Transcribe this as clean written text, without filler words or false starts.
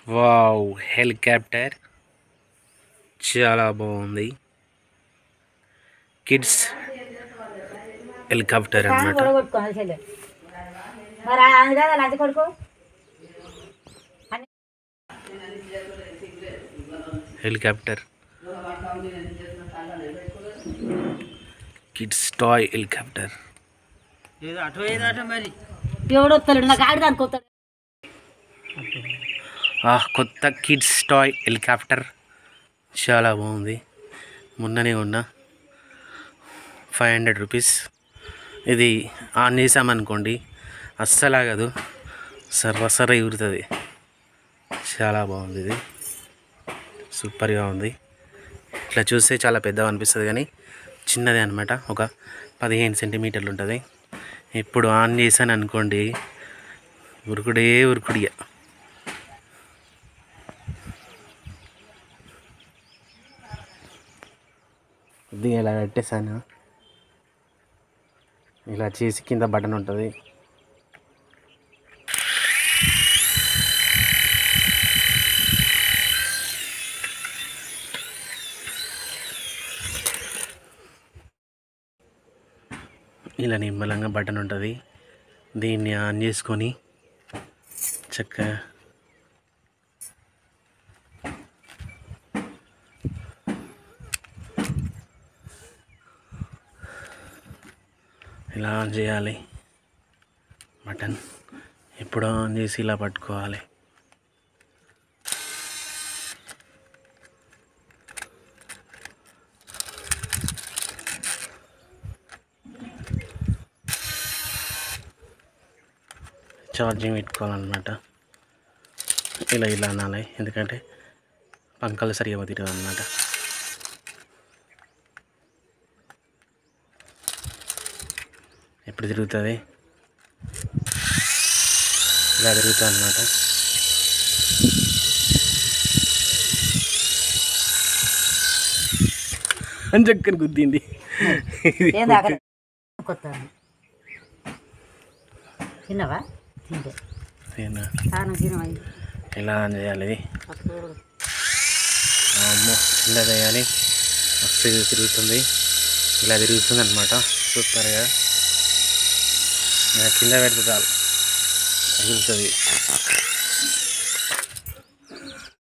Wow, helicopter చాలా బాగుంది. Kids helicopter అన్నమాట. Helicopter, kids toy helicopter. కొత్త కిడ్స్ టాయ్ హెలికాప్టర్ చాలా బాగుంది. మొన్ననే ఉన్నా, 500 రూపీస్. ఇది ఆన్ చేసామనుకోండి అస్సలాగదు, సర్ర ఎగురుతుంది. చాలా బాగుంది, ఇది సూపర్గా ఉంది. ఇట్లా చూస్తే చాలా పెద్దగా అనిపిస్తుంది కానీ చిన్నదే అనమాట. ఒక 15 సెంటీమీటర్లు ఉంటుంది. ఇప్పుడు ఆన్ చేశాను అనుకోండి ఉరుకుడిగా. ఇది ఇలా పెట్టేసాను, ఇలా చేసి కింద బటన్ ఉంటుంది. ఇలా నిమ్మలంగా బటన్ ఉంటుంది. దీన్ని ఆన్ చేసుకొని చక్కగా ఇలా ఆన్ చేయాలి బటన్. ఇప్పుడు ఆన్ చేసి ఇలా పట్టుకోవాలి. ఛార్జింగ్ పెట్టుకోవాలన్నమాట. ఇలా అనాలి, ఎందుకంటే పంకలు సరిగా తిరగదు అన్నమాట. ఎప్పుడు తిరుగుతుంది, ఇలా తిరుగుతుంది అన్నమాట. అని చక్కని గుద్దింది. ఇలా ఆన్ చేయాలి. అమ్మో, చిన్నది కానీ మస్తు తిరుగుతుంది. ఇలా తిరుగుతుంది అనమాట సూపర్గా. ఇలా కింద పెడితే చాలు తిరుగుతుంది.